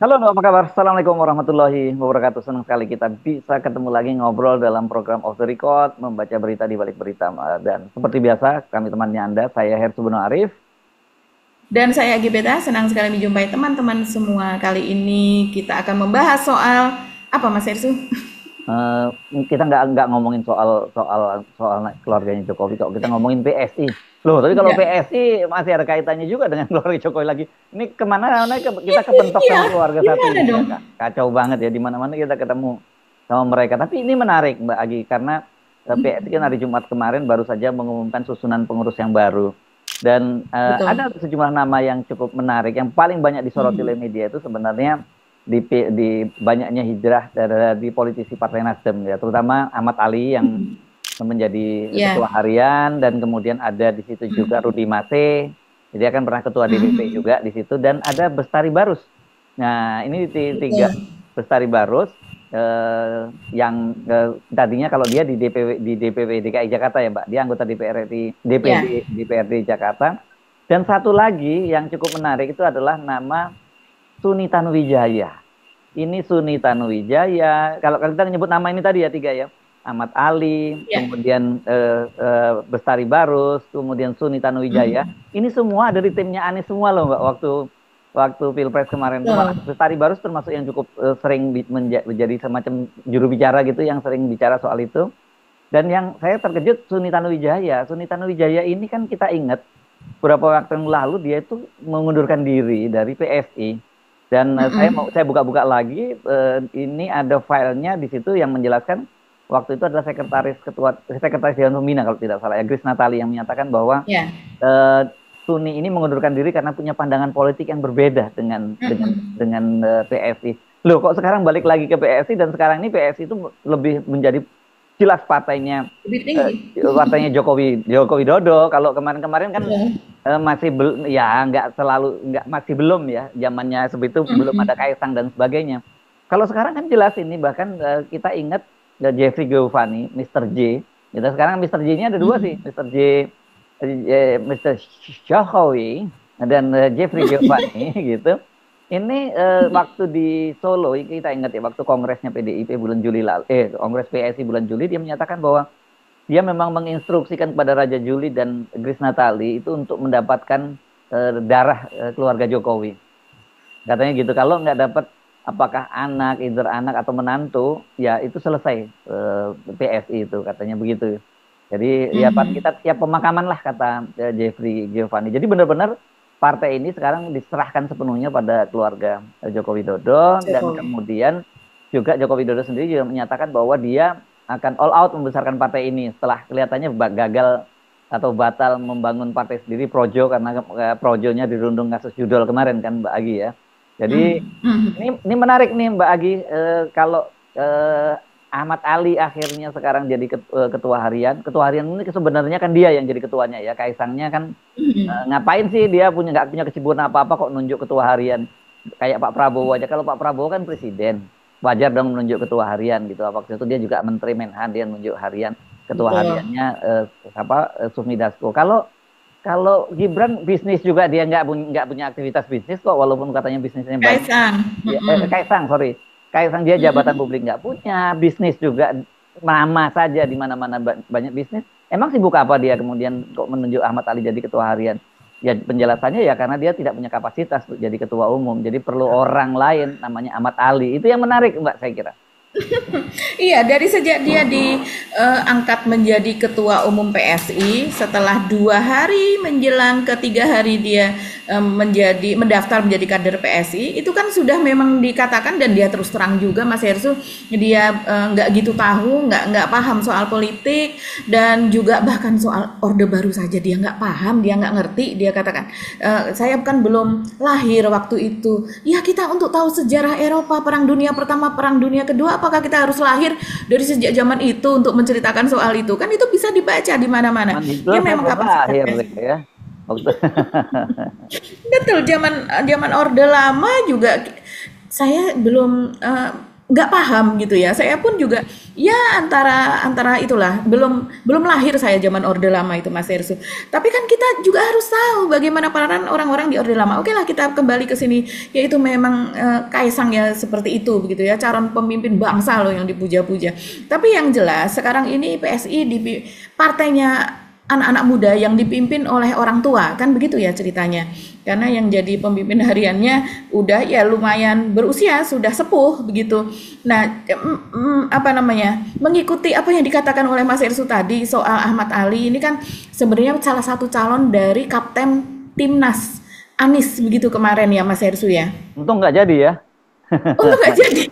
Halo, apa kabar? Assalamualaikum warahmatullahi wabarakatuh. Senang sekali kita bisa ketemu lagi ngobrol dalam program Off the Record, membaca berita di balik berita. Dan seperti biasa, kami temannya Anda, saya Hersu Beno Arif. Dan saya Gibeta, senang sekali menjumpai teman-teman semua. Kali ini kita akan membahas soal apa Mas Ersu? Eh, kita nggak ngomongin soal soal soal keluarganya Jokowi, kok kita ngomongin PSI. Loh, tapi kalau Ya, PSI masih ada kaitannya juga dengan keluarga Jokowi lagi. Ini kemana-mana kita kepentok iya, sama keluarga satu gimana ini ya, dong? Kak. Kacau banget ya, di mana-mana kita ketemu sama mereka. Tapi ini menarik, Mbak Agi, karena PSI kan hari Jumat kemarin baru saja mengumumkan susunan pengurus yang baru. Dan Betul. ada sejumlah nama yang cukup menarik, yang paling banyak disoroti oleh media itu sebenarnya di banyaknya hijrah dari politisi Partai Nasdem ya, terutama Ahmad Ali yang menjadi Ya, ketua harian, dan kemudian ada di situ juga Rudi Mate, dia kan pernah ketua DPP juga di situ, dan ada Bestari Barus. Nah, ini tiga betul. Bestari Barus yang tadinya kalau dia di DPW DKI Jakarta ya, Mbak. Dia anggota DPD Ya. DPRD Jakarta. Dan satu lagi yang cukup menarik itu adalah nama Suni Tanuwijaya. Ini Suni Tanuwijaya. Kalau kita nyebut nama ini tadi ya tiga ya. Ahmad Ali, Ya. kemudian Bestari Barus, kemudian Suni Tanuwijaya. Ini semua dari timnya Anies semua loh, Mbak. Waktu Pilpres kemarin. Betul. Bestari Barus termasuk yang cukup sering menjadi semacam juru bicara gitu, yang sering bicara soal itu. Dan yang saya terkejut Suni Tanuwijaya. Suni Tanuwijaya ini kan kita ingat beberapa waktu yang lalu dia itu mengundurkan diri dari PSI. Dan saya buka-buka lagi, ini ada filenya di situ yang menjelaskan waktu itu adalah sekretaris Dewan Pembina kalau tidak salah ya, Grace Natali, yang menyatakan bahwa Ya. eh, Suni ini mengundurkan diri karena punya pandangan politik yang berbeda dengan PSI. Loh, kok sekarang balik lagi ke PSI, dan sekarang ini PSI itu lebih menjadi jelas Lebih tinggi. partainya Joko Widodo. Kalau kemarin-kemarin kan Betul. masih belum ya, nggak masih belum ya, zamannya seperti itu belum ada Kaisang dan sebagainya. Kalau sekarang kan jelas ini, bahkan kita ingat Jeffrey Giovanni, Mr. J. Kita sekarang Mr. J-nya ada dua sih, Mr. J, Mr. Jokowi dan Jeffrey Giovanni gitu. Ini waktu di Solo kita ingat ya, waktu kongresnya PDIP bulan Juli lalu, kongres PSI bulan Juli, dia menyatakan bahwa dia memang menginstruksikan kepada Raja Juli dan Grace Natali itu untuk mendapatkan darah keluarga Jokowi. Katanya gitu. Kalau nggak dapat, apakah anak, either anak atau menantu, ya itu selesai PSI itu, katanya begitu. Jadi ya kita siap pemakaman lah, kata Jeffrey Giovanni. Jadi benar-benar partai ini sekarang diserahkan sepenuhnya pada keluarga Joko Widodo, dan Jokowi. kemudian juga Joko Widodo sendiri juga menyatakan bahwa dia akan all out membesarkan partai ini setelah kelihatannya gagal atau batal membangun partai sendiri Projo, karena Projonya dirundung kasus judol kemarin kan, Mbak Agi ya. Jadi ini menarik nih, Mbak Agi, kalau eh, Ahmad Ali akhirnya sekarang jadi ketua harian. Ketua harian ini sebenarnya kan dia yang jadi ketuanya ya. Kaisangnya kan ngapain sih dia nggak punya kesibukan apa-apa kok nunjuk ketua harian kayak Pak Prabowo aja. Kalau Pak Prabowo kan presiden, wajar dong menunjuk ketua harian gitu. Waktu itu dia juga Menteri Menhan, dia menunjuk harian, ketua Betul. hariannya Sufmi Dasko. Kalau kalau Gibran bisnis juga, dia nggak punya aktivitas bisnis kok, walaupun katanya bisnisnya banyak. Kaisang. Ya, Kaisang, sorry. Kaisang dia jabatan publik nggak punya, bisnis juga nama saja, di mana-mana banyak bisnis. Emang sibuk apa dia kemudian kok menunjuk Ahmad Ali jadi ketua harian? Ya penjelasannya ya karena dia tidak punya kapasitas untuk jadi ketua umum. Jadi perlu orang lain namanya Ahmad Ali. Itu yang menarik, Mbak, saya kira. Iya, dari sejak dia diangkat menjadi ketua umum PSI, setelah 2 hari menjelang ketiga hari dia mendaftar menjadi kader PSI, itu kan sudah memang dikatakan, dan dia terus terang juga Mas Hersu, dia nggak gitu tahu, nggak paham soal politik, dan juga bahkan soal Orde Baru saja dia nggak paham, dia nggak ngerti. Dia katakan, saya kan belum lahir waktu itu. Ya, kita untuk tahu sejarah Eropa, Perang Dunia Pertama, Perang Dunia Kedua, apakah kita harus lahir dari sejak zaman itu untuk menceritakan soal itu? Kan itu bisa dibaca di mana-mana. Man Dia Hitler saya memang belum lahir kapasitasnya. gitu ya. Waktu Betul, zaman zaman Orde Lama juga saya belum nggak paham gitu ya. Saya pun juga ya antara itulah, belum lahir saya zaman Orde Lama itu, Mas Hersu. Tapi kan kita juga harus tahu bagaimana peranan orang-orang di Orde Lama. Oke lah, kita kembali ke sini, yaitu memang Kaisang ya seperti itu begitu ya, calon pemimpin bangsa loh yang dipuja-puja. Tapi yang jelas sekarang ini PSI di partainya anak-anak muda yang dipimpin oleh orang tua, kan begitu ya ceritanya. Karena yang jadi pemimpin hariannya udah ya lumayan berusia, sudah sepuh begitu. Nah, mengikuti apa yang dikatakan oleh Mas Hersu tadi soal Ahmad Ali, ini kan sebenarnya salah satu calon dari kapten timnas Anies begitu kemarin ya Mas Hersu ya. Untung nggak jadi ya. Untuk nggak jadi,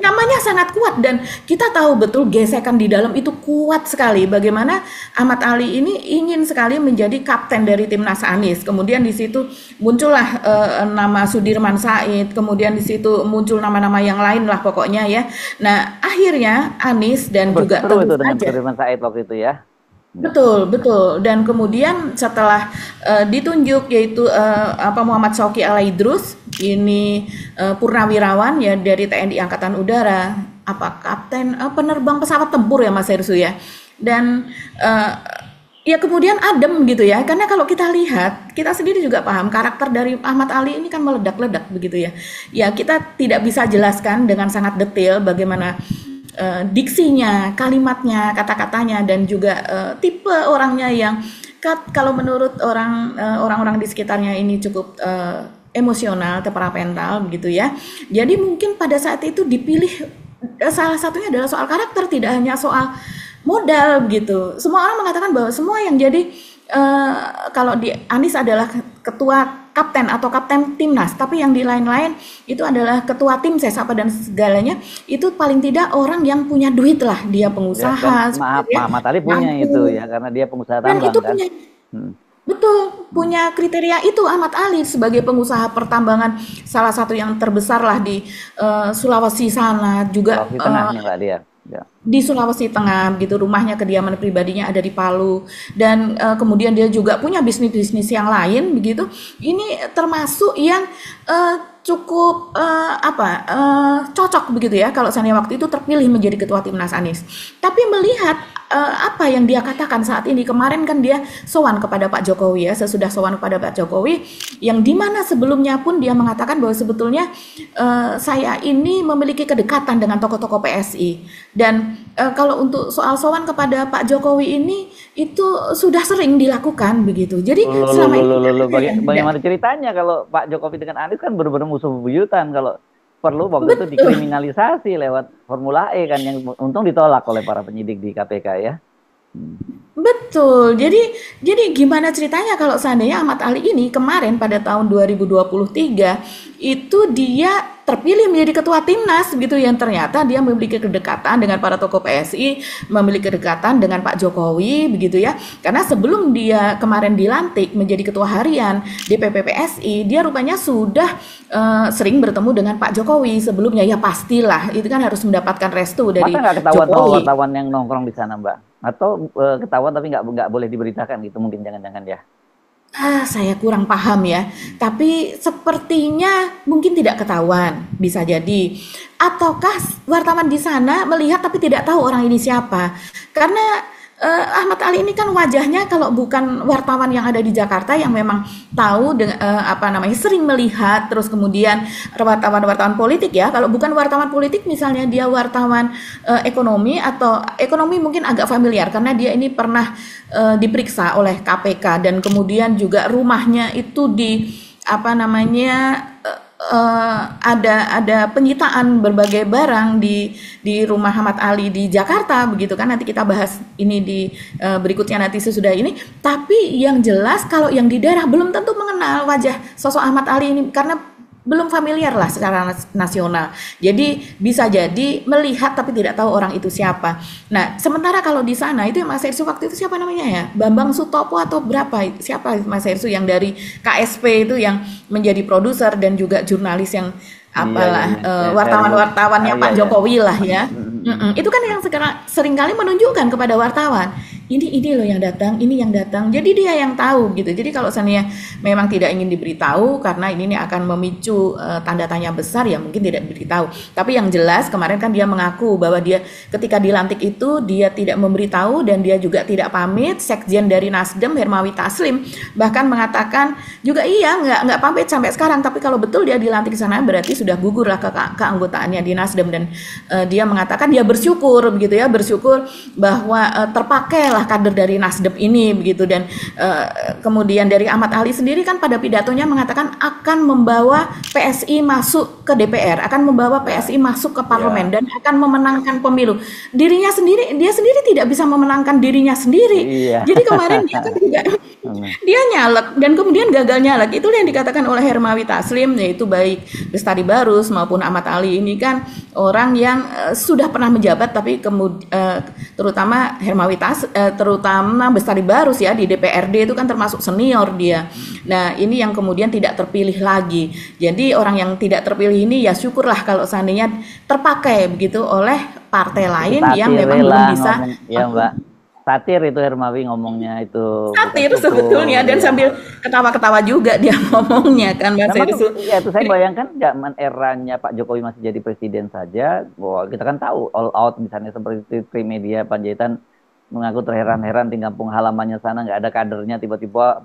namanya sangat kuat dan kita tahu betul gesekan di dalam itu kuat sekali. Bagaimana Ahmad Ali ini ingin sekali menjadi kapten dari timnas Anies. Kemudian di situ muncullah nama Sudirman Said. Kemudian di situ muncul nama-nama yang lain lah pokoknya ya. Nah akhirnya Anies dan juga tentu itu dengan Sudirman Said waktu itu ya. Betul. Dan kemudian setelah ditunjuk yaitu Muhammad Shauki Alaidrus, ini purnawirawan ya dari TNI Angkatan Udara, kapten penerbang pesawat tempur ya Mas Hersu ya. Dan ya kemudian adem gitu ya, karena kalau kita lihat, kita sendiri juga paham karakter dari Ahmad Ali ini kan meledak-ledak begitu ya. Ya kita tidak bisa jelaskan dengan sangat detail bagaimana diksinya, kalimatnya, kata-katanya, dan juga tipe orangnya yang kalau menurut orang-orang di sekitarnya ini cukup emosional, temperamental begitu ya. Jadi mungkin pada saat itu dipilih salah satunya adalah soal karakter, tidak hanya soal modal begitu. Semua orang mengatakan bahwa semua yang jadi kalau di Anies adalah ketua kapten atau kapten timnas, tapi yang di lain-lain itu adalah ketua tim ses apa dan segalanya, itu paling tidak orang yang punya duit lah, dia pengusaha. Ya, Ahmad Ali punya itu ya, karena dia pengusaha tambang itu kan. Betul, punya kriteria itu Ahmad Ali sebagai pengusaha pertambangan salah satu yang terbesar lah di Sulawesi sana juga. Sulawesi Tengahnya Mbak dia. Ya. Di Sulawesi Tengah gitu, rumahnya, kediaman pribadinya ada di Palu, dan kemudian dia juga punya bisnis-bisnis yang lain begitu. Ini termasuk yang cukup cocok begitu ya kalau seandainya waktu itu terpilih menjadi ketua timnas Anies. Tapi melihat apa yang dia katakan saat ini, kemarin kan dia sowan kepada Pak Jokowi ya, sesudah sowan kepada Pak Jokowi, yang dimana sebelumnya pun dia mengatakan bahwa sebetulnya saya ini memiliki kedekatan dengan tokoh-tokoh PSI. Dan kalau untuk soal sowan kepada Pak Jokowi ini itu sudah sering dilakukan begitu. Jadi selama ini bagaimana ceritanya kalau Pak Jokowi dengan Anies kan benar-benar musuh bebuyutan, kalau perlu waktu itu dikriminalisasi lewat Formula E kan, yang untung ditolak oleh para penyidik di KPK ya. Betul. Jadi gimana ceritanya kalau seandainya Ahmad Ali ini kemarin pada tahun 2023 itu dia terpilih menjadi ketua timnas gitu, yang ternyata dia memiliki kedekatan dengan para tokoh PSI, memiliki kedekatan dengan Pak Jokowi begitu ya. Karena sebelum dia kemarin dilantik menjadi ketua harian DPP PSI, dia rupanya sudah sering bertemu dengan Pak Jokowi sebelumnya. Ya pastilah itu kan harus mendapatkan restu dari Masa nggak ketahuan Jokowi. wartawan yang nongkrong di sana Mbak? Atau ketahuan tapi nggak boleh diberitakan gitu, mungkin jangan-jangan ya? Saya kurang paham ya, tapi sepertinya mungkin tidak ketahuan, bisa jadi. Ataukah wartawan di sana melihat tapi tidak tahu orang ini siapa? Karena Ahmad Ali ini kan wajahnya, kalau bukan wartawan yang ada di Jakarta yang memang tahu sering melihat, terus kemudian wartawan politik ya. Kalau bukan wartawan politik, misalnya dia wartawan ekonomi, atau ekonomi mungkin agak familiar karena dia ini pernah diperiksa oleh KPK, dan kemudian juga rumahnya itu ada penyitaan berbagai barang di rumah Ahmad Ali di Jakarta begitu kan. Nanti kita bahas ini di berikutnya nanti sesudah ini. Tapi yang jelas kalau yang di daerah belum tentu mengenal wajah sosok Ahmad Ali ini karena belum familiar lah secara nasional. Jadi bisa jadi melihat tapi tidak tahu orang itu siapa. Nah, sementara kalau di sana itu Mas Hersu waktu itu siapa namanya ya? Bambang Sutopo atau berapa? Siapa Mas Hersu yang dari KSP itu yang menjadi produser dan juga jurnalis yang wartawan-wartawannya Pak Jokowi lah ya. Itu kan yang sekarang seringkali menunjukkan kepada wartawan. ini loh yang datang, ini yang datang. Jadi dia yang tahu gitu. Jadi kalau seandainya memang tidak ingin diberitahu karena ini akan memicu tanda tanya besar, ya mungkin tidak diberitahu. Tapi yang jelas kemarin kan dia mengaku bahwa dia ketika dilantik itu dia tidak memberitahu dan dia juga tidak pamit. Sekjen dari Nasdem Hermawi Taslim bahkan mengatakan juga iya nggak pamit sampai sekarang. Tapi kalau betul dia dilantik di sana berarti sudah gugur lah keanggotaannya di Nasdem, dan dia mengatakan dia bersyukur begitu ya, bersyukur bahwa terpakailah kader dari Nasdem ini begitu. Dan kemudian dari Ahmad Ali sendiri kan pada pidatonya mengatakan akan membawa PSI masuk ke DPR, akan membawa PSI masuk ke parlemen dan akan memenangkan pemilu. Dia sendiri tidak bisa memenangkan dirinya sendiri. Jadi kemarin dia kan juga dia nyalek dan kemudian gagal nyalek. Itulah yang dikatakan oleh Hermawi Taslim, yaitu baik Bestari Barus maupun Ahmad Ali ini kan orang yang sudah pernah menjabat, tapi kemudian terutama terutama Bestari Barus ya di DPRD itu kan termasuk senior dia. Nah ini yang kemudian tidak terpilih lagi. Jadi orang yang tidak terpilih ini ya syukurlah kalau seandainya terpakai begitu oleh partai lain yang memang belum bisa. Ya Mbak, satir itu Hermawi ngomongnya itu. Satir sebetulnya dan sambil ketawa-ketawa juga dia ngomongnya kan Mas Hersu. Ya itu saya bayangkan zaman eranya Pak Jokowi masih jadi presiden saja, bahwa kita kan tahu all out misalnya seperti Trimedia Panjaitan mengaku terheran-heran di kampung halamannya sana nggak ada kadernya, tiba-tiba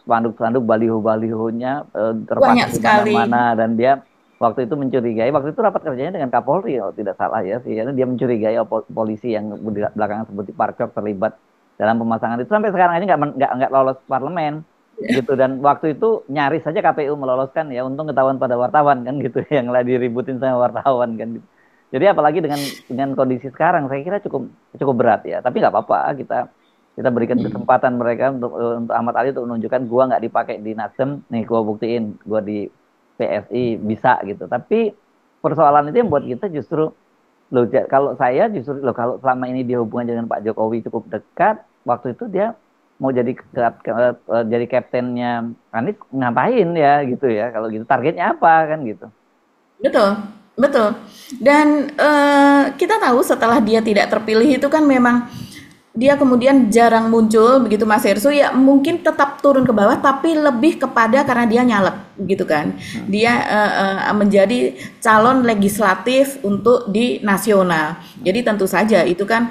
spanduk-spanduk baliho-balihonya terpasang di mana-mana, dan dia waktu itu mencurigai, waktu itu rapat kerjanya dengan Kapolri kalau tidak salah ya sih, dia mencurigai polisi yang belakangan seperti Parcok terlibat dalam pemasangan itu, sampai sekarang ini nggak lolos parlemen gitu. Dan waktu itu nyaris saja KPU meloloskan ya, untung ketahuan pada wartawan kan gitu, yang lagi diributin sama wartawan kan gitu. Jadi apalagi dengan kondisi sekarang, saya kira cukup berat ya. Tapi nggak apa-apa, kita berikan kesempatan mereka untuk Ahmad Ali untuk menunjukkan gua nggak dipakai di Nasdem, nih gua buktiin gua di PSI bisa gitu. Tapi persoalan itu yang buat kita justru kalau saya justru kalau selama ini dia hubungan dengan Pak Jokowi cukup dekat, waktu itu dia mau jadi kaptennya Anies ngapain ya gitu ya, kalau gitu targetnya apa kan gitu. Betul. Dan kita tahu setelah dia tidak terpilih itu kan memang dia kemudian jarang muncul begitu Mas Hersu, ya mungkin tetap turun ke bawah tapi lebih kepada karena dia nyalek gitu kan. Dia menjadi calon legislatif untuk di nasional. Jadi tentu saja itu kan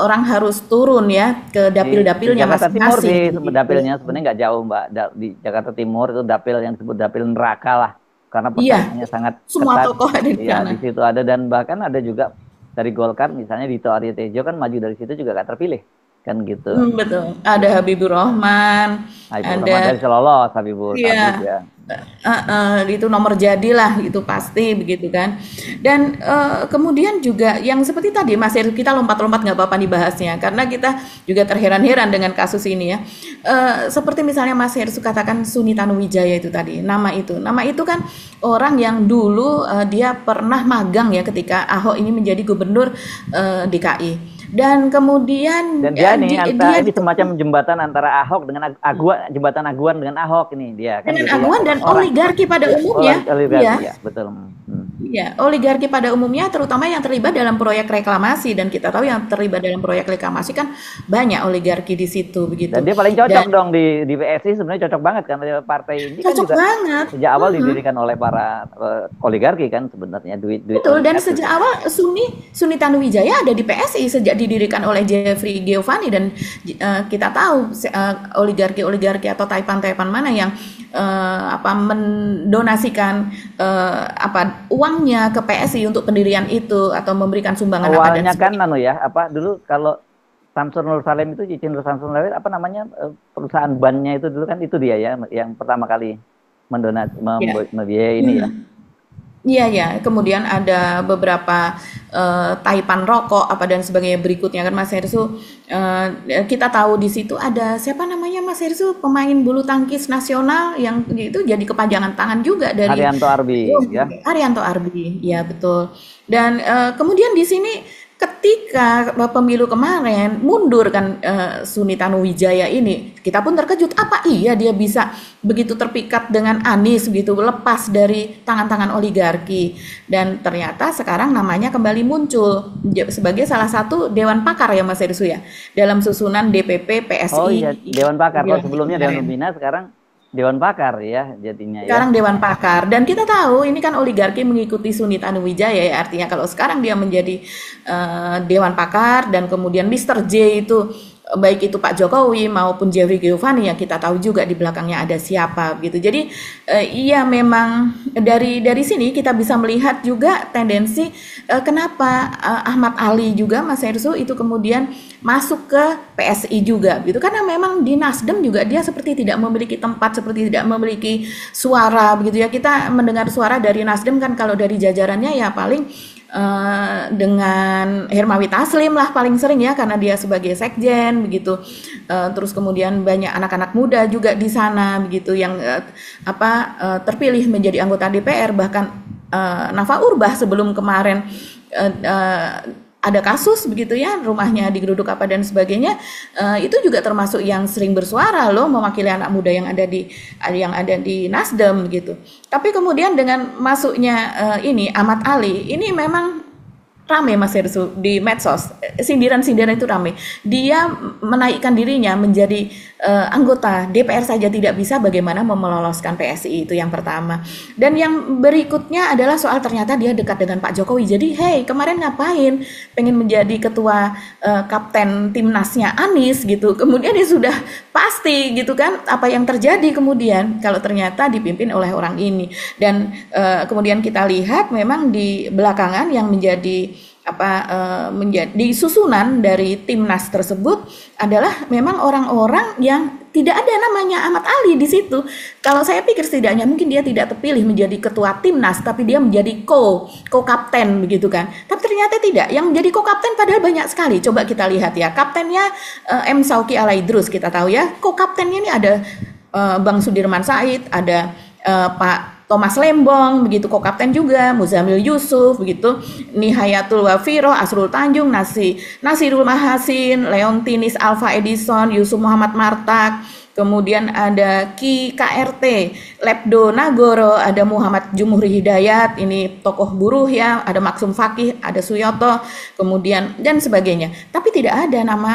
orang harus turun ya ke dapil-dapilnya masing-masing. Timur dapilnya sebenarnya nggak jauh Mbak. Di Jakarta Timur itu dapil yang disebut dapil neraka lah. Karena persaingannya sangat semua ketat. tokoh ada di sana. Di situ ada, dan bahkan ada juga dari Golkar misalnya Dito Aryo Tejo kan maju dari situ juga gak terpilih kan gitu. Betul. Ada Habibur Rahman, ada dari Selolos Habibur. Iya. Itu nomor jadilah itu pasti begitu kan. Dan kemudian juga yang seperti tadi Mas Heru, kita lompat-lompat nggak apa-apa dibahasnya karena kita juga terheran-heran dengan kasus ini ya. Seperti misalnya Mas Heru katakan Suni Tanuwijaya itu tadi, nama itu kan orang yang dulu dia pernah magang ya ketika Ahok ini menjadi gubernur DKI. Dan kemudian dia ini semacam jembatan antara Ahok dengan jembatan Aguan dengan Ahok ini dia kan dengan gitu Aguan ya. Dan oligarki pada umumnya. Ya, betul. Ya, oligarki pada umumnya terutama yang terlibat dalam proyek reklamasi, dan kita tahu yang terlibat dalam proyek reklamasi kan banyak oligarki di situ begitu. Dan dia paling cocok dong di PSI, sebenarnya cocok banget karena partai ini cocok kan juga banget. Sejak awal didirikan oleh para oligarki kan sebenarnya duit. Betul, dan sejak awal Suni Tanuwijaya ada di PSI sejak didirikan oleh Jeffrey Giovanni, dan kita tahu oligarki atau taipan-taipan mana yang mendonasikan uangnya ke PSI untuk pendirian itu atau memberikan sumbangan awalnya kan dulu kalau Samsul Nur Salim itu Cicin Samsul Nur Salim perusahaan bannya itu dulu kan itu dia ya yang pertama kali membiayai ini ya. Iya, kemudian ada beberapa taipan rokok dan sebagainya berikutnya kan Mas Hersu. Kita tahu di situ ada siapa namanya Mas Hersu, pemain bulu tangkis nasional yang itu jadi kepanjangan tangan juga dari Haryanto Arbi ya. Haryanto Arbi, ya betul. Dan kemudian di sini ketika pemilu kemarin mundur kan Suni Tanuwijaya ini, kita pun terkejut, apa iya dia bisa begitu terpikat dengan Anies begitu, lepas dari tangan-tangan oligarki. Dan ternyata sekarang namanya kembali muncul sebagai salah satu dewan pakar ya Mas Irsu ya, dalam susunan DPP PSI. Oh iya, dewan pakar. Kalau sebelumnya dewan pembina, sekarang dewan pakar ya jadinya ya. Sekarang dewan pakar, dan kita tahu ini kan oligarki mengikuti Suni Tanuwijaya ya, artinya kalau sekarang dia menjadi dewan pakar dan kemudian Mr. J itu baik itu Pak Jokowi maupun Jeffrey Giovanni, ya kita tahu juga di belakangnya ada siapa gitu. Jadi iya memang dari sini kita bisa melihat juga tendensi kenapa Ahmad Ali juga Mas Ersu itu kemudian masuk ke PSI juga gitu, karena memang di Nasdem juga dia seperti tidak memiliki tempat, seperti tidak memiliki suara begitu ya. Kita mendengar suara dari Nasdem kan kalau dari jajarannya ya paling dengan Hermawi Taslim lah paling sering ya, karena dia sebagai sekjen begitu. Terus kemudian banyak anak-anak muda juga di sana begitu yang terpilih menjadi anggota DPR, bahkan Nafa Urbah sebelum kemarin ada kasus begitu ya, rumahnya digeruduk apa dan sebagainya, itu juga termasuk yang sering bersuara loh, mewakili anak muda yang ada di Nasdem gitu. Tapi kemudian dengan masuknya ini Ahmad Ali, ini memang rame Mas Hersu di medsos, sindiran-sindiran itu rame. Dia menaikkan dirinya menjadi anggota DPR saja tidak bisa, bagaimana meloloskan PSI, itu yang pertama. Dan yang berikutnya adalah soal ternyata dia dekat dengan Pak Jokowi. Jadi kemarin ngapain pengen menjadi ketua kapten timnasnya Anies gitu. Kemudian dia sudah pasti gitu kan apa yang terjadi kemudian kalau ternyata dipimpin oleh orang ini. Dan kemudian kita lihat memang di belakangan yang menjadi menjadi susunan dari timnas tersebut adalah memang orang-orang yang tidak ada namanya Ahmad Ali di situ. Kalau saya pikir setidaknya mungkin dia tidak terpilih menjadi ketua timnas, tapi dia menjadi co-kapten begitu kan. Tapi ternyata tidak. Yang menjadi co-kapten padahal banyak sekali. Coba kita lihat ya. Kaptennya M. Sauki Alaidrus kita tahu ya. Co-kaptennya ini ada Bang Sudirman Said, ada Pak Thomas Lembong begitu, co-kapten juga, Muzamil Yusuf begitu, Nihayatul Wafiroh, Asrul Tanjung, Nasirul Mahasin, Leontinis Alfa Edison, Yusuf Muhammad Martak, kemudian ada Ki KRT, Lepdo Nagoro, ada Muhammad Jumuhri Hidayat, ini tokoh buruh ya, ada Maksum Fakih, ada Suyoto, kemudian dan sebagainya. Tapi tidak ada nama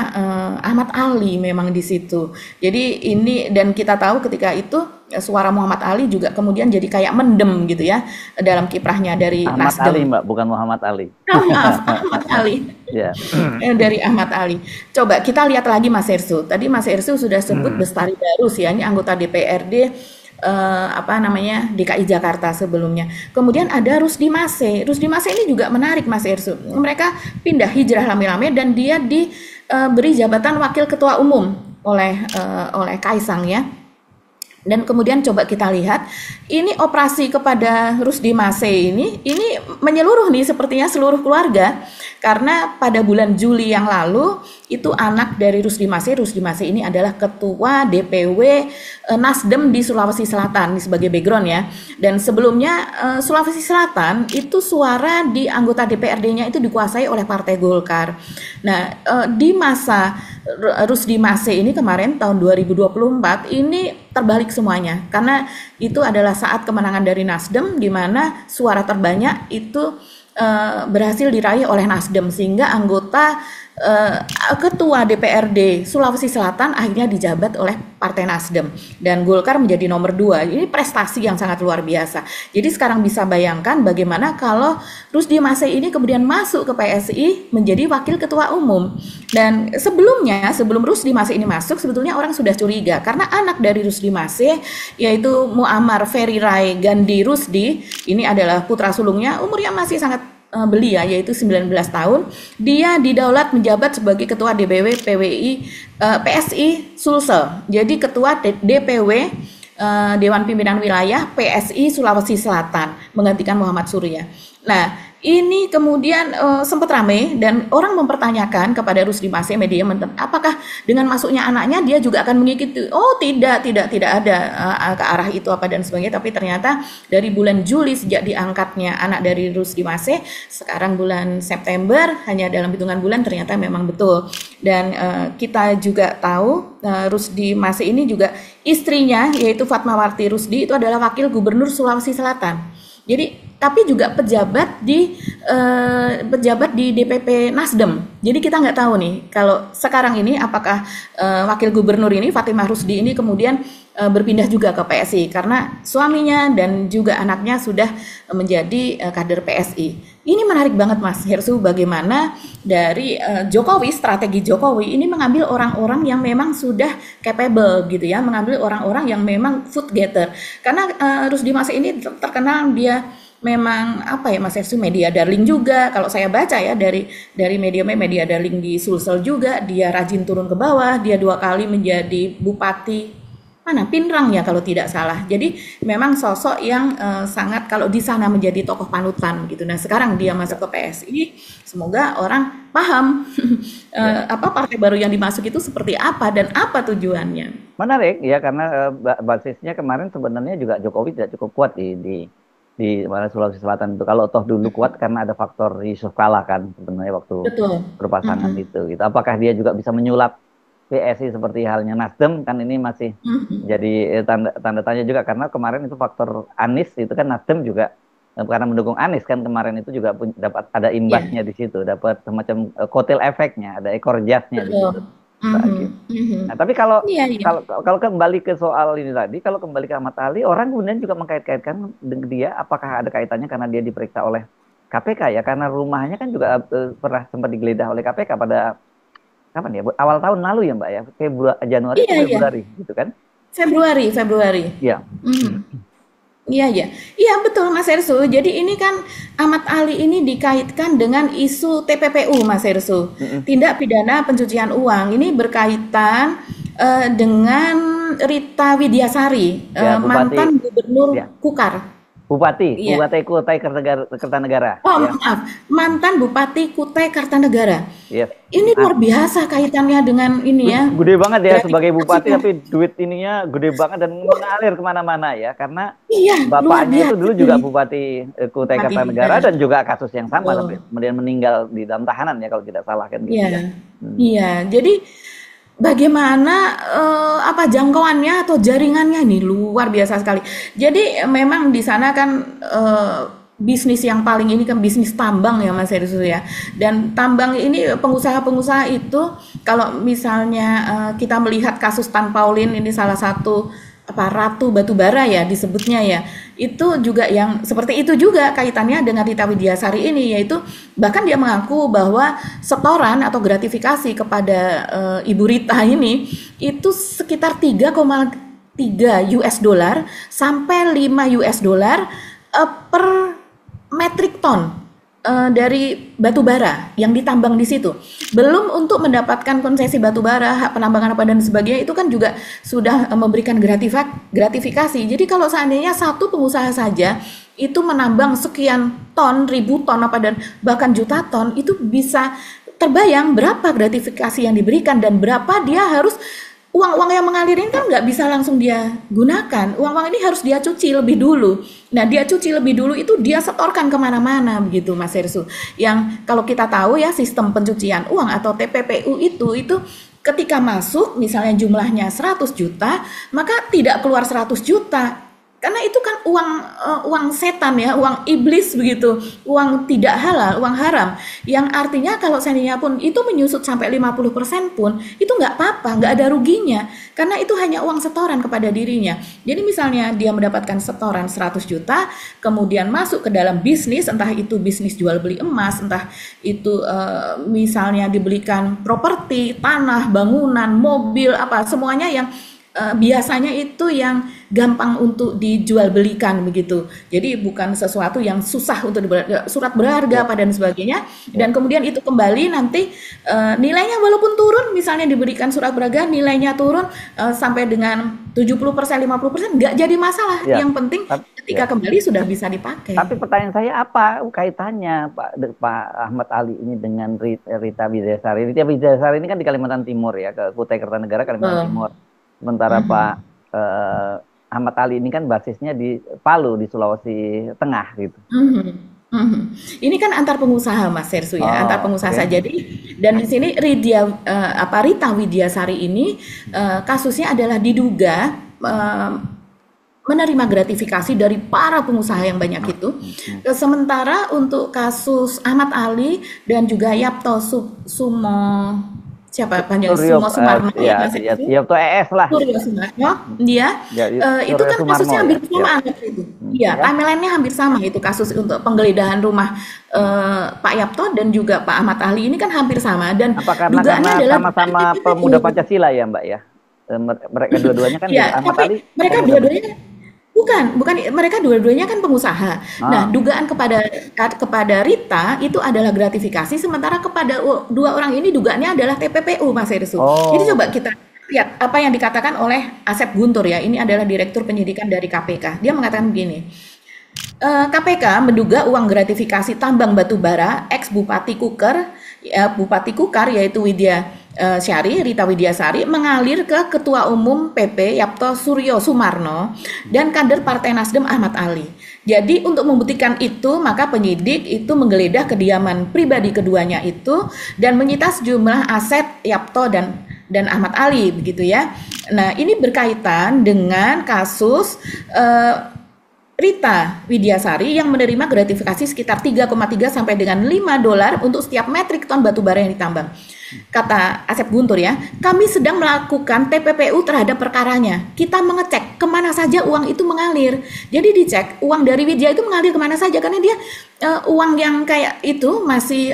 Ahmad Ali memang di situ. Jadi ini, dan kita tahu ketika itu suara Muhammad Ali juga kemudian jadi kayak mendem gitu ya dalam kiprahnya dari Ahmad Nasdem. Ali Mbak, bukan Muhammad Ali. Maaf, Ahmad Ali. Ya. Dari Ahmad Ali. Coba kita lihat lagi Mas Ersu. Tadi Mas Ersu sudah sebut Bestari Barus ya, ini anggota DPRD DKI Jakarta sebelumnya. Kemudian ada Rusdi Mase. Rusdi Mase ini juga menarik Mas Ersu. Mereka pindah hijrah rame-rame dan dia diberi jabatan wakil ketua umum oleh Kaisang ya. Dan kemudian coba kita lihat, ini operasi kepada Rusdi Mase ini menyeluruh nih sepertinya seluruh keluarga, karena pada bulan Juli yang lalu itu anak dari Rusdi Mase ini adalah ketua DPW Nasdem di Sulawesi Selatan, ini sebagai background ya. Dan sebelumnya Sulawesi Selatan itu suara di anggota DPRD-nya itu dikuasai oleh Partai Golkar. Nah di masa Rusdi Mase ini kemarin tahun 2024 ini terbalik semuanya, karena itu adalah saat kemenangan dari Nasdem di mana suara terbanyak itu berhasil diraih oleh Nasdem, sehingga anggota ketua DPRD Sulawesi Selatan akhirnya dijabat oleh Partai Nasdem dan Golkar menjadi nomor 2. Ini prestasi yang sangat luar biasa. Jadi sekarang bisa bayangkan bagaimana kalau Rusdi Mase ini kemudian masuk ke PSI menjadi wakil ketua umum. Dan sebelum Rusdi Mase ini masuk, sebetulnya orang sudah curiga karena anak dari Rusdi Mase yaitu Muammar Ferry Rai Gandhi Rusdi, ini adalah putra sulungnya, umurnya masih sangat belia yaitu 19 tahun. Dia didaulat menjabat sebagai ketua DPW PSI Sulsel. Jadi ketua DPW Dewan Pimpinan Wilayah PSI Sulawesi Selatan menggantikan Muhammad Surya. Nah, ini kemudian sempat ramai dan orang mempertanyakan kepada Rusdi Masih media, apakah dengan masuknya anaknya dia juga akan mengikuti? Oh, tidak ada ke arah itu apa dan sebagainya. Tapi ternyata dari bulan Juli sejak diangkatnya anak dari Rusdi Masih, sekarang bulan September, hanya dalam hitungan bulan ternyata memang betul. Dan kita juga tahu Rusdi Masih ini juga istrinya yaitu Fatmawati Rusdi itu adalah wakil gubernur Sulawesi Selatan. Jadi tapi juga pejabat di DPP Nasdem. Jadi kita nggak tahu nih kalau sekarang ini apakah wakil gubernur ini Fatimah Rusdi ini kemudian berpindah juga ke PSI karena suaminya dan juga anaknya sudah menjadi kader PSI. Ini menarik banget Mas Hersu, bagaimana dari Jokowi, strategi Jokowi ini mengambil orang-orang yang memang sudah capable gitu ya, mengambil orang-orang yang memang foot getter. Karena Rusdi Masih ini terkenal dia memang apa ya Mas Hersu, media darling juga. Kalau saya baca ya dari media darling di Sulsel juga, dia rajin turun ke bawah, dia 2 kali menjadi bupati mana Pinrang ya kalau tidak salah. Jadi memang sosok yang sangat kalau di sana menjadi tokoh panutan gitu. Nah, sekarang dia masuk ke PSI, semoga orang paham apa partai baru yang dimasuk itu seperti apa dan apa tujuannya. Menarik ya, karena basisnya kemarin sebenarnya juga Jokowi tidak cukup kuat di mana Sulawesi Selatan itu. Kalau toh dulu kuat karena ada faktor Yusuf Kala kan sebenarnya waktu berpasangan itu. Gitu. Apakah dia juga bisa menyulap PSI seperti halnya Nasdem, kan ini masih jadi tanda tanya juga, karena kemarin itu faktor Anies itu kan Nasdem juga karena mendukung Anies kan kemarin itu juga dapat ada imbasnya di situ, dapat semacam kotel efeknya, ada ekor jasnya di situ. Nah, tapi kalau kembali ke soal ini tadi, kalau kembali ke Ahmad Ali, orang kemudian juga mengkait-kaitkan dia, apakah ada kaitannya karena dia diperiksa oleh KPK ya, karena rumahnya kan juga pernah sempat digeledah oleh KPK pada kapan ya? Awal tahun lalu ya Mbak ya? Januari atau Februari gitu kan? Februari. Iya. Iya betul Mas Hersu. Jadi ini kan Ahmad Ali ini dikaitkan dengan isu TPPU Mas Hersu. Tindak pidana pencucian uang. Ini berkaitan dengan Rita Widiasari, mantan gubernur Kukar. Bupati Kutai Kartanegara. Oh ya. Maaf, mantan Bupati Kutai Kartanegara. Yes. Ini luar biasa kaitannya dengan ini ya. Gede banget ya sebagai bupati, tapi duit ininya gede banget dan mengalir kemana-mana ya, karena bapaknya itu dulu juga Bupati Kutai Kartanegara dan juga kasus yang sama, tapi kemudian meninggal di dalam tahanan ya kalau tidak salah kan. Iya, jadi bagaimana jangkauannya atau jaringannya nih luar biasa sekali. Jadi memang di sana kan bisnis yang paling ini kan bisnis tambang ya Mas Hersu ya. Dan tambang ini pengusaha-pengusaha itu kalau misalnya kita melihat kasus Tan Paulin ini salah satu ratu batubara ya disebutnya ya, itu juga yang seperti itu juga kaitannya dengan Rita Widiasari ini, yaitu bahkan dia mengaku bahwa setoran atau gratifikasi kepada Ibu Rita ini itu sekitar 3,3 US dollar sampai 5 US dollar per metrik ton dari batu bara yang ditambang di situ. Belum untuk mendapatkan konsesi batu bara, hak penambangan apa dan sebagainya, itu kan juga sudah memberikan gratifikasi. Jadi kalau seandainya satu pengusaha saja itu menambang sekian ton, ribu ton apa dan bahkan juta ton, itu bisa terbayang berapa gratifikasi yang diberikan dan berapa dia harus uang-uang yang mengalir ini kan nggak bisa langsung dia gunakan. Uang-uang ini harus dia cuci lebih dulu. Nah, dia cuci lebih dulu itu dia setorkan kemana-mana begitu Mas Hersu. Yang kalau kita tahu ya sistem pencucian uang atau TPPU itu ketika masuk misalnya jumlahnya 100 juta, maka tidak keluar 100 juta. Karena itu kan uang setan ya, uang iblis begitu, uang tidak halal, uang haram. Yang artinya kalau seandainya pun itu menyusut sampai 50% pun, itu nggak apa-apa, nggak ada ruginya. Karena itu hanya uang setoran kepada dirinya. Jadi misalnya dia mendapatkan setoran 100 juta, kemudian masuk ke dalam bisnis, entah itu bisnis jual beli emas, entah itu misalnya dibelikan properti, tanah, bangunan, mobil, apa semuanya yang biasanya itu yang gampang untuk dijual belikan begitu. Jadi bukan sesuatu yang susah untuk surat berharga Ya, apa dan sebagainya. ya. Dan kemudian itu kembali nanti nilainya walaupun turun, misalnya diberikan surat berharga nilainya turun sampai dengan 70%, 50% nggak jadi masalah. Ya. Yang penting Ya. ketika kembali sudah bisa dipakai. Tapi pertanyaan saya apa kaitannya Pak Ahmad Ali ini dengan Rita Widiasari? Rita Widiasari ini kan di Kalimantan Timur ya, ke Kutai Kartanegara, Kalimantan Timur. Sementara Pak eh, Ahmad Ali ini kan basisnya di Palu, di Sulawesi Tengah gitu. Mhm, mhm. Ini kan antar pengusaha Mas Sersu ya, antar Oh, pengusaha oke. saja. Jadi dan di sini Rita Widiasari ini kasusnya adalah diduga menerima gratifikasi dari para pengusaha yang banyak itu. Sementara untuk kasus Ahmad Ali dan juga Yapto Sumo siapa panjang Suryo, Sumo Sumarno ya ya, Mas ya, Sersu. ya, itu ES lah. Suryo Sumarno, dia Ya, itu Suryo kan Sumarmo kasusnya ya. hampir Ya. sama itu. Iya, Ya. timelinenya hampir sama itu kasus untuk penggeledahan rumah Pak Yapto dan juga Pak Ahmad Ali ini kan hampir sama dan Apa karena dugaannya adalah dugaan sama pemuda TPPU. Pancasila ya, Mbak ya? Mereka dua-duanya kan juga Ya, Ahmad tapi Ali mereka pemuda Pancasila. dua-duanya bukan mereka dua-duanya kan pengusaha. Nah, Ah, dugaan kepada Rita itu adalah gratifikasi, sementara kepada dua orang ini dugaannya adalah TPPU, Mas Hersu. Jadi oh, coba kita lihat apa yang dikatakan oleh Asep Guntur ya. Ini adalah Direktur Penyidikan dari KPK. Dia mengatakan begini. KPK menduga uang gratifikasi tambang batubara ex Bupati Bupati Kukar yaitu Rita Widiasari mengalir ke Ketua Umum PP Yapto Suryo Sumarno dan kader Partai Nasdem Ahmad Ali. Jadi untuk membuktikan itu maka penyidik itu menggeledah kediaman pribadi keduanya itu dan menyita sejumlah aset Yapto dan Ahmad Ali begitu ya. Nah, ini berkaitan dengan kasus Rita Widiasari yang menerima gratifikasi sekitar 3,3 sampai dengan $5 untuk setiap metrik ton batu bara yang ditambang. Kata Asep Guntur ya, kami sedang melakukan TPPU terhadap perkaranya. Kita mengecek kemana saja uang itu mengalir. Jadi dicek uang dari Widya itu mengalir kemana saja karena dia uang yang kayak itu masih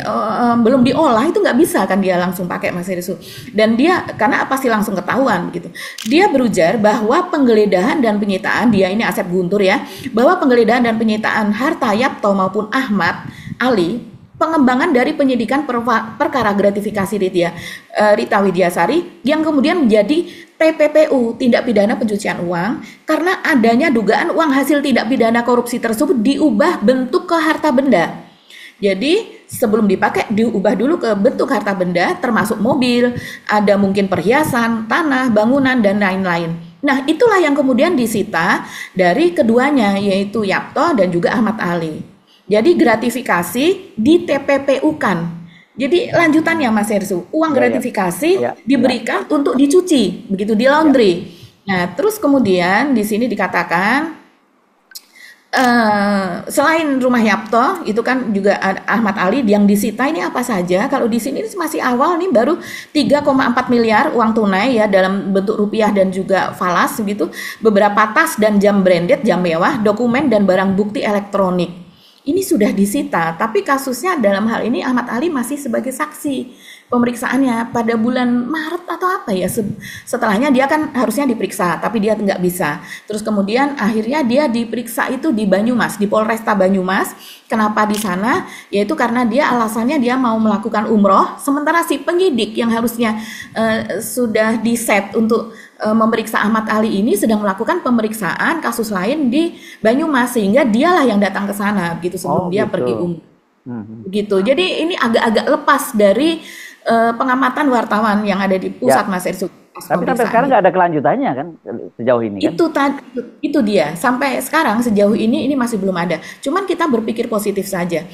belum diolah itu nggak bisa kan dia langsung pakai Mas Irisu. Dan dia karena pasti langsung ketahuan gitu. Dia berujar bahwa penggeledahan dan penyitaan dia ini Asep Guntur ya, bahwa penggeledahan dan penyitaan harta Yapto maupun Ahmad Ali pengembangan dari penyidikan perkara gratifikasi Rita Widiasari yang kemudian menjadi TPPU tindak pidana pencucian uang karena adanya dugaan uang hasil tindak pidana korupsi tersebut diubah bentuk ke harta benda. Jadi sebelum dipakai diubah dulu ke bentuk harta benda termasuk mobil, ada mungkin perhiasan, tanah, bangunan dan lain-lain. Nah, itulah yang kemudian disita dari keduanya yaitu Yapto dan juga Ahmad Ali. Jadi gratifikasi di TPPU-kan. Jadi lanjutannya Mas Hersu, uang gratifikasi diberikan untuk dicuci, begitu di laundry. Nah, terus kemudian di sini dikatakan selain rumah Yapto itu kan juga Ahmad Ali yang disita ini apa saja? Kalau di sini masih awal nih baru 3,4 miliar uang tunai ya dalam bentuk rupiah dan juga falas begitu, beberapa tas dan jam branded, jam mewah, dokumen dan barang bukti elektronik. Ini sudah disita, tapi kasusnya dalam hal ini Ahmad Ali masih sebagai saksi. Pemeriksaannya pada bulan Maret atau apa ya, setelahnya dia kan harusnya diperiksa, tapi dia nggak bisa. Terus kemudian akhirnya dia diperiksa itu di Banyumas, di Polresta Banyumas. Kenapa di sana? Yaitu karena dia alasannya dia mau melakukan umroh, sementara si penyidik yang harusnya sudah di-set untuk memeriksa Ahmad Ali ini sedang melakukan pemeriksaan kasus lain di Banyumas sehingga dialah yang datang ke sana begitu sebelum dia pergi umroh. Begitu. Jadi ini agak-agak lepas dari pengamatan wartawan yang ada di pusat Mas Ersu. Tapi sampai sekarang nggak ada kelanjutannya kan sejauh ini kan? Itu dia sampai sekarang sejauh ini masih belum ada. Cuman kita berpikir positif saja.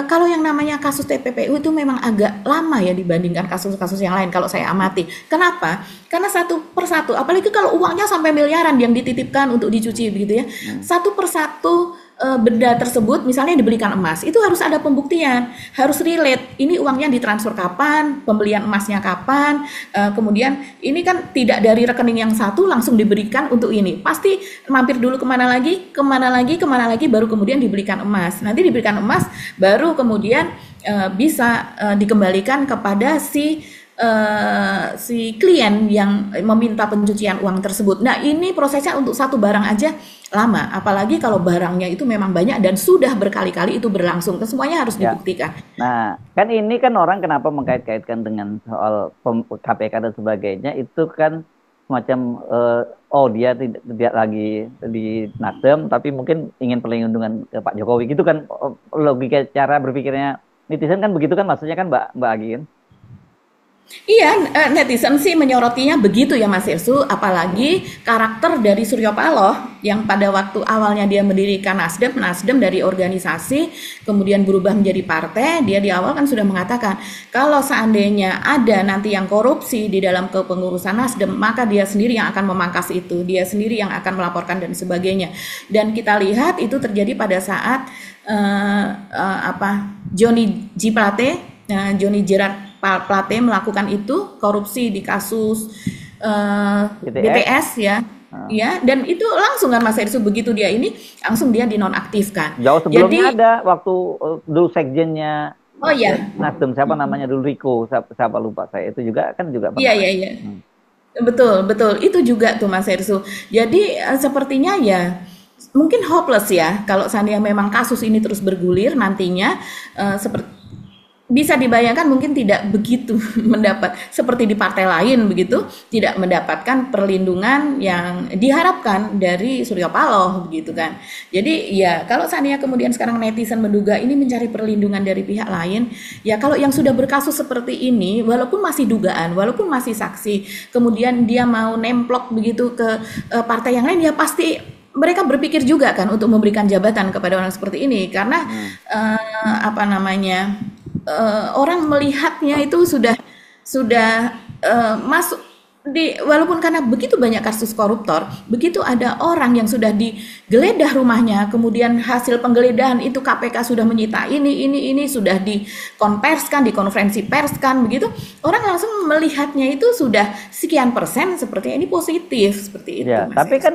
Kalau yang namanya kasus TPPU itu memang agak lama ya dibandingkan kasus-kasus yang lain kalau saya amati. Kenapa? Karena satu persatu, apalagi kalau uangnya sampai miliaran yang dititipkan untuk dicuci begitu ya. Satu persatu benda tersebut misalnya dibelikan emas itu harus ada pembuktian, harus relate ini uangnya ditransfer kapan, pembelian emasnya kapan, kemudian ini kan tidak dari rekening yang satu langsung diberikan untuk ini, pasti mampir dulu kemana lagi baru kemudian diberikan emas, nanti diberikan emas baru kemudian bisa dikembalikan kepada si si klien yang meminta pencucian uang tersebut. Nah, ini prosesnya untuk satu barang aja lama, apalagi kalau barangnya itu memang banyak dan sudah berkali-kali itu berlangsung. Semuanya harus Ya. dibuktikan. Nah, kan ini kan orang kenapa mengkait-kaitkan dengan soal KPK dan sebagainya itu kan semacam oh dia tidak lagi di Nasdem tapi mungkin ingin perlindungan ke Pak Jokowi gitu kan, logika cara berpikirnya netizen kan begitu kan, maksudnya kan Mbak Agi kan? Iya, netizen sih menyorotinya begitu ya Mas Irsu, apalagi karakter dari Suryo Paloh yang pada waktu awalnya dia mendirikan Nasdem, Nasdem dari organisasi, kemudian berubah menjadi partai, dia di awal kan sudah mengatakan, kalau seandainya ada nanti yang korupsi di dalam kepengurusan Nasdem, maka dia sendiri yang akan memangkas itu, dia sendiri yang akan melaporkan dan sebagainya. Dan kita lihat itu terjadi pada saat Johnny G. Plate, Johnny Gerard Plate melakukan itu korupsi di kasus BTS ya, ya, dan itu langsung kan Mas Irsu begitu dia ini langsung dia dinonaktifkan. Jauh sebelumnya Jadi, ada waktu dulu sekjennya oh ya, Nasdem siapa namanya dulu, Riko siapa lupa saya, itu juga kan juga iya pernah. iya iya, betul betul itu juga tuh Mas Irsu. Jadi sepertinya ya mungkin hopeless ya kalau seandainya memang kasus ini terus bergulir nantinya, seperti bisa dibayangkan mungkin tidak begitu mendapat seperti di partai lain begitu, tidak mendapatkan perlindungan yang diharapkan dari Surya Paloh begitu kan. Jadi ya kalau seandainya kemudian sekarang netizen menduga ini mencari perlindungan dari pihak lain, ya kalau yang sudah berkasus seperti ini walaupun masih dugaan, walaupun masih saksi, kemudian dia mau nemplok begitu ke partai yang lain, ya pasti mereka berpikir juga kan untuk memberikan jabatan kepada orang seperti ini karena orang melihatnya itu sudah masuk di, walaupun karena begitu banyak kasus koruptor, begitu ada orang yang sudah digeledah rumahnya, kemudian hasil penggeledahan itu KPK sudah menyita ini sudah dikonversikan, dikonferensi perskan begitu, orang langsung melihatnya itu sudah sekian persen seperti ini positif seperti itu. Ya, Mas tapi Yos. kan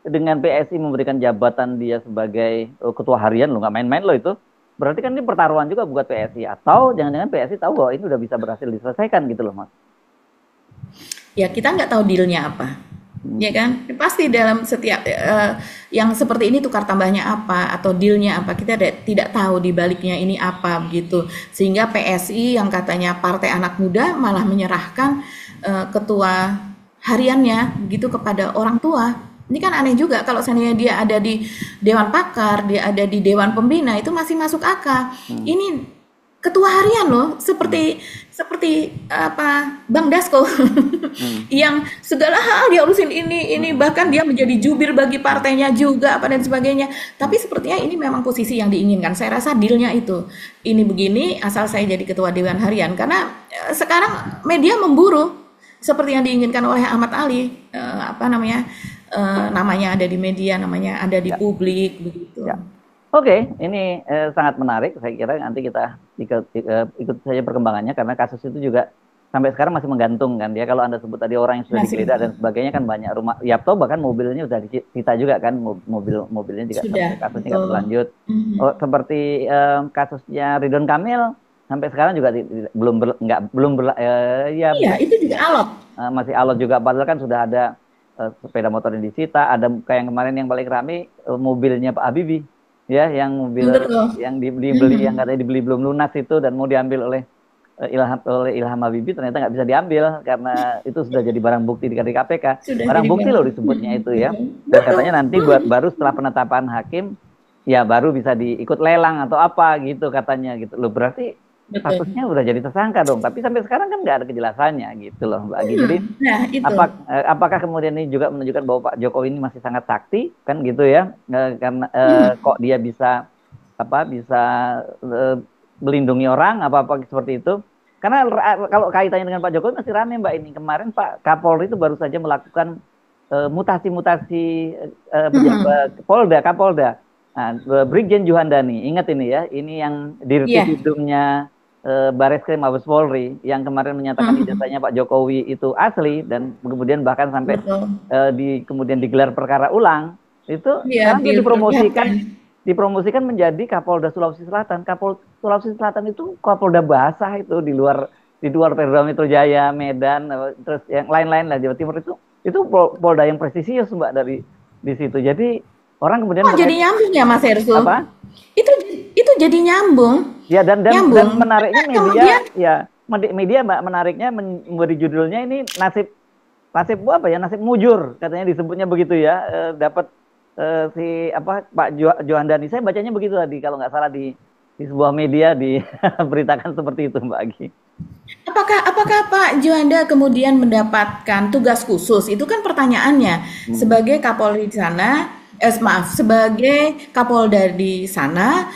dengan PSI memberikan jabatan dia sebagai ketua harian lo, nggak main-main lo itu. Berarti kan ini pertaruhan juga buat PSI, atau jangan-jangan PSI tahu bahwa ini udah bisa berhasil diselesaikan gitu loh Mas. Ya kita nggak tahu dealnya apa, ya kan? Pasti dalam setiap yang seperti ini tukar tambahnya apa atau dealnya apa, kita tidak tahu di baliknya ini apa begitu. Sehingga PSI yang katanya partai anak muda malah menyerahkan ketua hariannya begitu kepada orang tua. Ini kan aneh juga kalau seandainya dia ada di Dewan Pakar, dia ada di Dewan Pembina, itu masih masuk akal. Ini ketua harian loh, seperti apa Bang Dasko yang segala hal dia urusin ini bahkan dia menjadi jubir bagi partainya juga apa dan sebagainya. Tapi sepertinya ini memang posisi yang diinginkan. Saya rasa dealnya itu. Ini begini asal saya jadi ketua Dewan Harian karena sekarang media memburu seperti yang diinginkan oleh Ahmad Ali, namanya ada di media, namanya ada di publik begitu. Ya. Oke, ini sangat menarik. Saya kira nanti kita ikut saja perkembangannya karena kasus itu juga sampai sekarang masih menggantung kan dia. Kalau Anda sebut tadi orang yang sudah digeledah dan sebagainya kan banyak rumah. Yapto bahkan mobilnya sudah disita juga kan, mobilnya juga Sudah, kasusnya nggak berlanjut. Oh, seperti kasusnya Ridwan Kamil sampai sekarang juga Iya, itu juga alot. masih alot juga, padahal kan sudah ada sepeda motor yang disita, ada kayak yang kemarin yang paling rame mobilnya Pak Habibie ya, yang mobil yang dibeli yang katanya dibeli belum lunas itu dan mau diambil oleh Ilham Habibie, ternyata nggak bisa diambil karena itu sudah jadi barang bukti di KPK. Barang bukti loh disebutnya itu ya. Dan katanya nanti baru setelah penetapan hakim ya baru bisa diikut lelang atau apa gitu katanya gitu loh. Berarti kasusnya udah jadi tersangka dong, tapi sampai sekarang kan nggak ada kejelasannya gitu loh Mbak Agi. Jadi apakah kemudian ini juga menunjukkan bahwa Pak Jokowi ini masih sangat sakti kan gitu ya, karena kok dia bisa melindungi orang apa apa seperti itu. Karena kalau kaitannya dengan Pak Jokowi masih rame Mbak ini. Kemarin Pak Kapolri itu baru saja melakukan mutasi pejabat Kapolda. Nah, Brigjen Juhandani, ingat ini ya, ini yang dirtipidumnya Bareskrim Mabes Polri yang kemarin menyatakan ijazahnya Pak Jokowi itu asli dan kemudian bahkan sampai kemudian digelar perkara ulang itu sekarang dipromosikan menjadi Kapolda Sulawesi Selatan. Kapolda Sulawesi Selatan itu Kapolda basah itu di luar di luar Polda Metro Jaya, Medan, terus yang lain-lain lah Jawa Timur itu Polda yang prestisius Mbak dari di situ. Jadi orang kemudian Oh, jadi nyambung ya Mas Hersul? apa? Itu jadi nyambung. Ya dan Nyambung. menariknya media Kemudian ya media Mbak menariknya memberi judulnya ini nasib apa ya, nasib mujur katanya disebutnya begitu ya. Dapat si apa Pak Johandani, saya bacanya begitu tadi kalau nggak salah di sebuah media diberitakan seperti itu Mbak Agi. apakah Pak Juanda kemudian mendapatkan tugas khusus? Itu kan pertanyaannya. Sebagai Kapolri di sana, maaf, sebagai Kapolda di sana,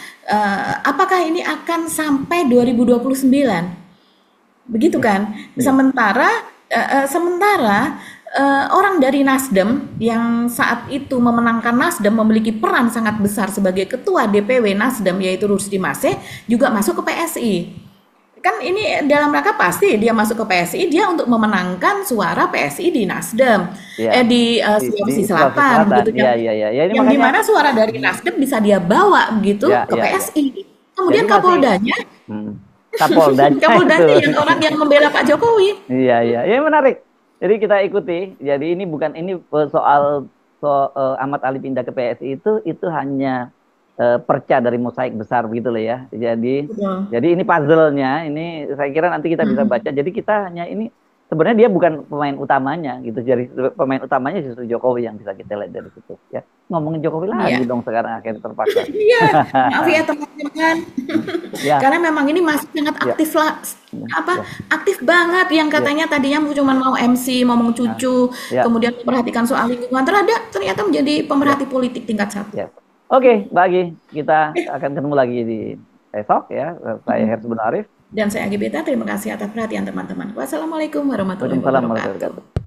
apakah ini akan sampai 2029? Begitu kan? Sementara orang dari Nasdem yang saat itu memenangkan Nasdem memiliki peran sangat besar sebagai ketua DPW Nasdem, yaitu Rusdi Maseh, juga masuk ke PSI. Kan ini dalam rangka pasti dia masuk ke PSI, dia untuk memenangkan suara PSI di Nasdem, di Sulawesi Selatan, begitu kan? Yang makanya, dimana suara dari Nasdem bisa dia bawa begitu ke PSI. Kemudian Kapoldanya, Kapoldanya yang orang yang membela Pak Jokowi. Iya, menarik. Jadi kita ikuti. Jadi ini bukan soal Ahmad Ali pindah ke PSI itu hanya perca dari mosaik besar begitu loh ya. Jadi ini puzzle-nya, ini saya kira nanti kita bisa baca. Jadi kita hanya ini sebenarnya dia bukan pemain utamanya gitu. Jadi pemain utamanya justru Jokowi yang bisa kita lihat dari situ ya. Ngomongin Jokowi lagi dong sekarang akhirnya terpaksa. Iya, maaf ya teman-teman. Karena memang ini masih sangat aktif lah, aktif banget yang katanya tadinya cuma mau MC, ngomong cucu, kemudian memperhatikan soal lingkungan, ternyata menjadi pemerhati politik tingkat 1. Oke, Mbak Agi, kita akan ketemu lagi di esok ya. Saya Hersbun Arif. Dan saya Agi Beta, terima kasih atas perhatian teman-teman. Wassalamualaikum warahmatullahi wabarakatuh.